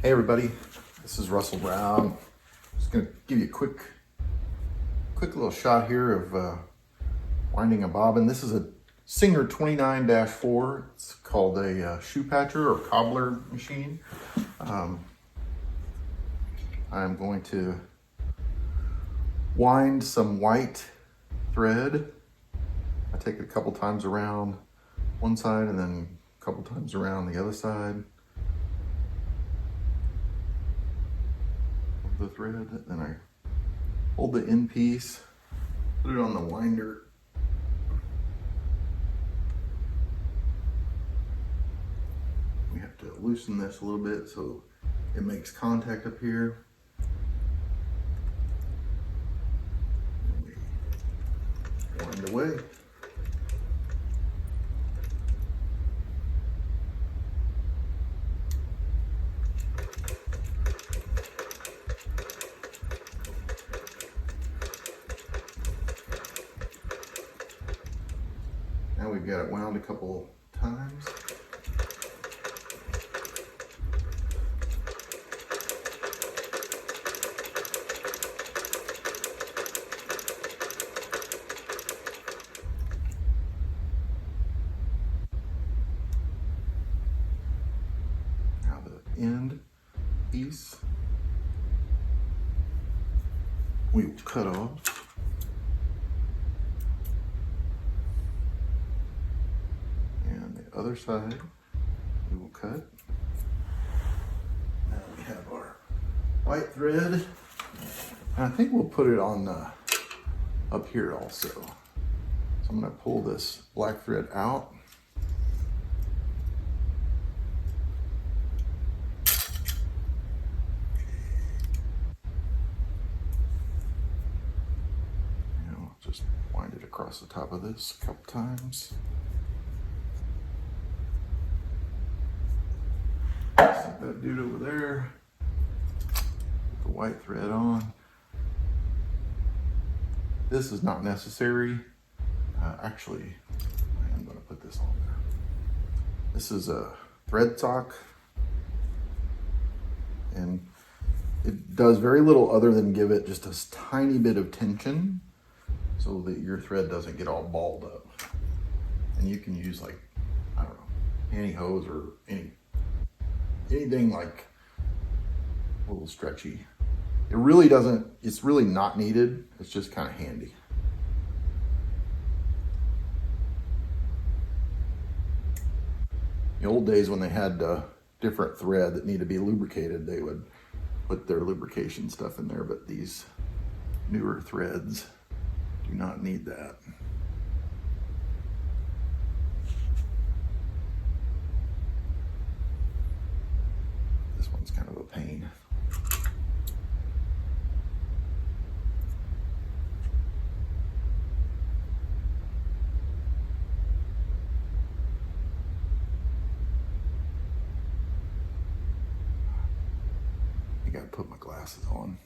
Hey everybody, this is Russell Brown. Just gonna give you a quick little shot here of winding a bobbin. This is a Singer 29-4. It's called a shoe patcher or cobbler machine. I'm going to wind some white thread. I take it a couple times around one side and then a couple times around the other side. The thread, then I hold the end piece, put it on the winder. We have to loosen this a little bit so it makes contact up here. And we wind away. Now we've got it wound a couple times. Now the end piece we will cut off. Other side we will cut. Now we have our white thread, and I think we'll put it on up here also. So I'm going to pull this black thread out. And I'll just wind it across the top of this a couple times. Set that dude over there, put the white thread on. This is not necessary. Actually, I am going to put this on there. This is a thread sock, and it does very little other than give it just a tiny bit of tension so that your thread doesn't get all balled up. And you can use, like, I don't know, pantyhose or anything like a little stretchy. It really doesn't, it's really not needed. It's just kind of handy. In the old days when they had different thread that needed to be lubricated, they would put their lubrication stuff in there, but these newer threads do not need that. This one's kind of a pain. I gotta put my glasses on.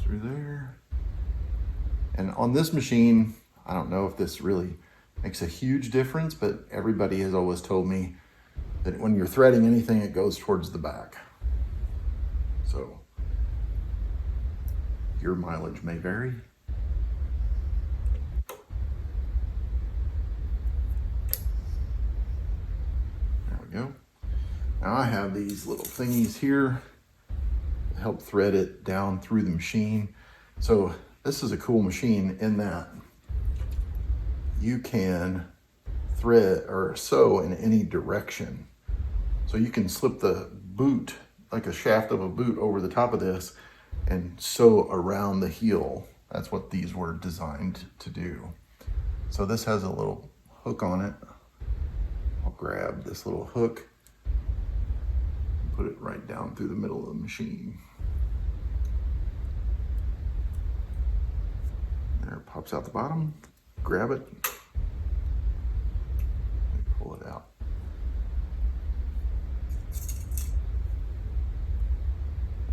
Through there. And on this machine, I don't know if this really makes a huge difference, but everybody has always told me that when you're threading anything, it goes towards the back. So your mileage may vary. There we go. Now I have these little thingies here to help thread it down through the machine. So this is a cool machine in that you can thread or sew in any direction. So you can slip the boot, like a shaft of a boot, over the top of this and sew around the heel. That's what these were designed to do. So this has a little hook on it. I'll grab this little hook and put it right down through the middle of the machine. There it pops out the bottom. Grab it, pull it out.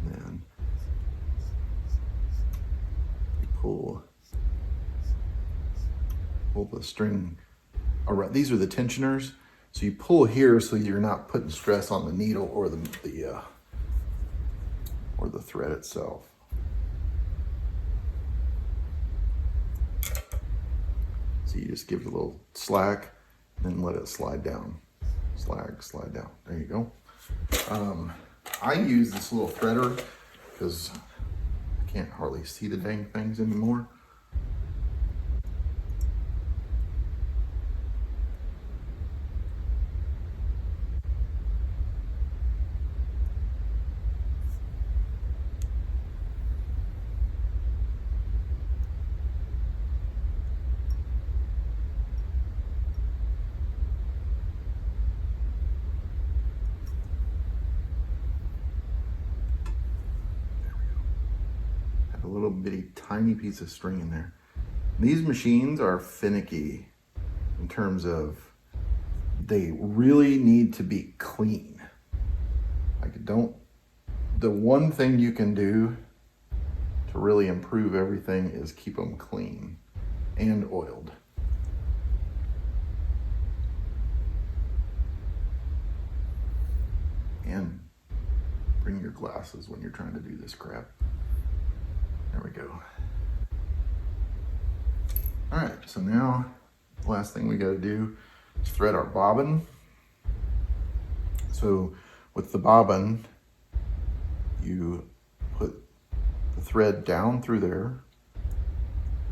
And then pull the string around. These are the tensioners. So you pull here so you're not putting stress on the needle or the thread itself. So you just give it a little slack and then let it slide down. Slide down. There you go. I use this little threader because I can't hardly see the dang things anymore. A little bitty tiny piece of string in there. These machines are finicky in terms of they really need to be clean. The one thing you can do to really improve everything is keep them clean and oiled. And bring your glasses when you're trying to do this crap. There we go. All right, so now the last thing we got to do is thread our bobbin. So with the bobbin, you put the thread down through there.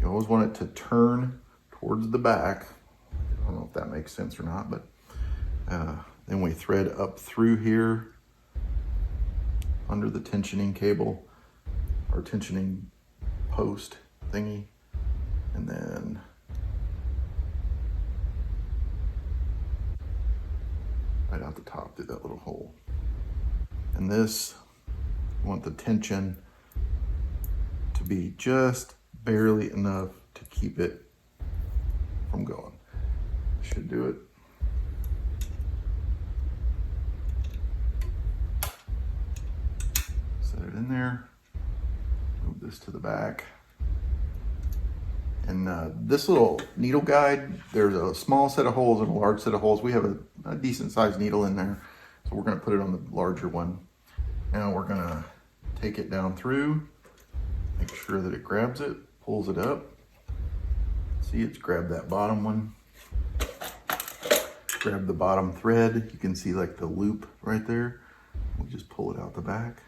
You always want it to turn towards the back. I don't know if that makes sense or not, but then we thread up through here under the tensioning cable or tensioning post thingy, and then right out the top through that little hole. And this, you want the tension to be just barely enough to keep it from going. Should do it. Set it in there. Move this to the back. And this little needle guide, there's a small set of holes and a large set of holes. We have a decent sized needle in there, so we're gonna put it on the larger one. Now we're gonna take it down through, make sure that it grabs it, pulls it up. See, it's grabbed that bottom one. Grab the bottom thread. You can see like the loop right there. We'll just pull it out the back.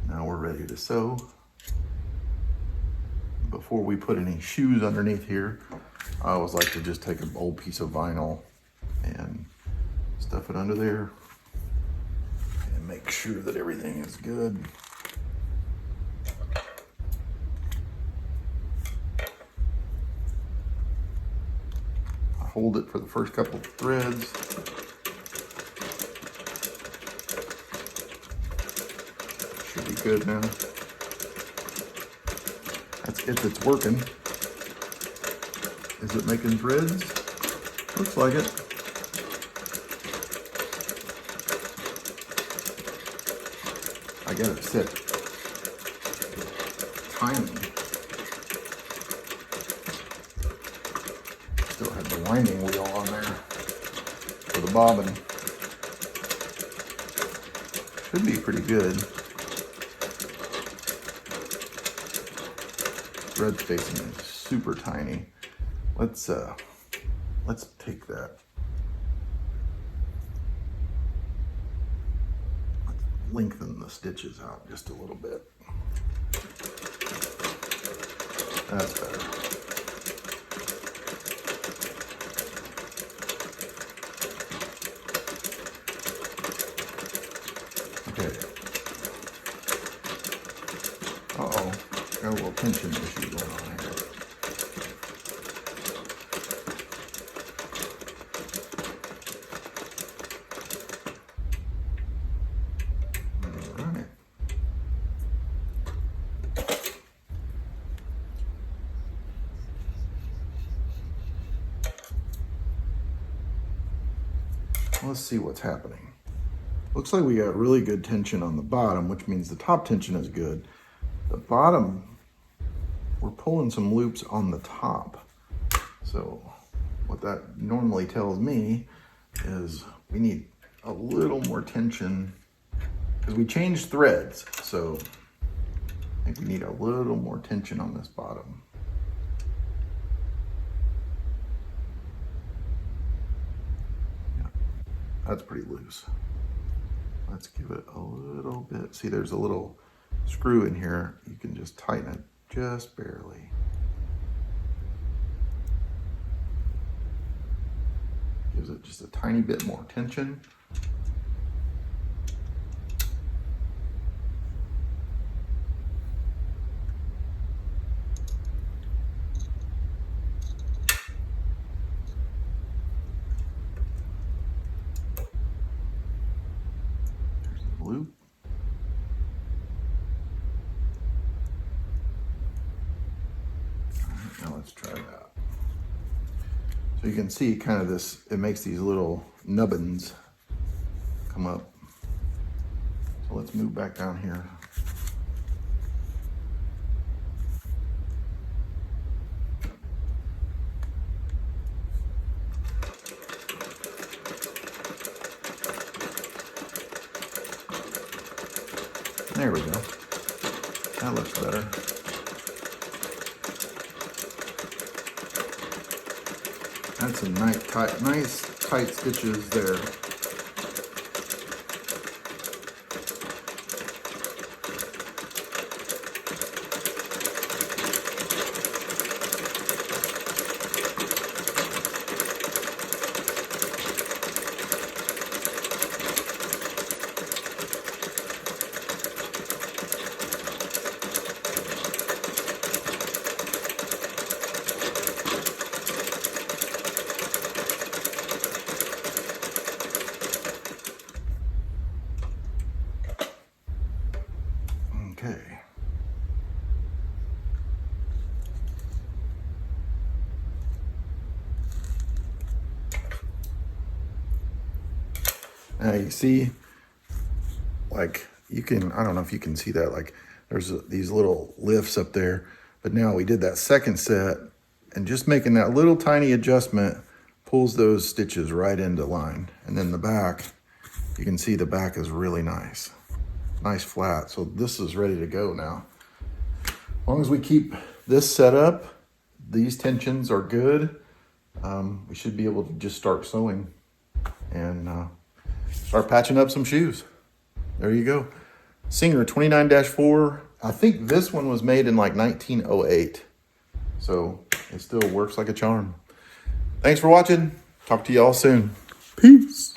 Now we're ready to sew. Before we put any shoes underneath here, I always like to just take an old piece of vinyl and stuff it under there and make sure that everything is good. I hold it for the first couple of threads. Should be good now. That's if it's working. Is it making threads? Looks like it. I got it set tiny. Still have the winding wheel on there for the bobbin. Should be pretty good. Thread spacing is super tiny. Let's take that. Let's lengthen the stitches out just a little bit. That's better. Okay. Uh-oh. Got a little tension issue going on here. All right. Let's see what's happening. Looks like we got really good tension on the bottom, which means the top tension is good. The bottom, we're pulling some loops on the top. So what that normally tells me is we need a little more tension because we changed threads. So I think we need a little more tension on this bottom. Yeah, that's pretty loose. Let's give it a little bit. See, there's a little screw in here. You can just tighten it just barely. Gives it just a tiny bit more tension. Loop. All right, now let's try that. So you can see kind of this, it makes these little nubbins come up. So let's move back down here. There we go. That looks better. That's some nice tight stitches there. Okay. Now you see, like you can, I don't know if you can see that, like there's these little lifts up there, but now we did that second set and just making that little tiny adjustment pulls those stitches right into line. And then the back, you can see the back is really nice. Nice flat. So this is ready to go now. As long as we keep this set up, these tensions are good. We should be able to just start sewing and start patching up some shoes. There you go. Singer 29-4. I think this one was made in like 1908. So it still works like a charm. Thanks for watching. Talk to you all soon. Peace.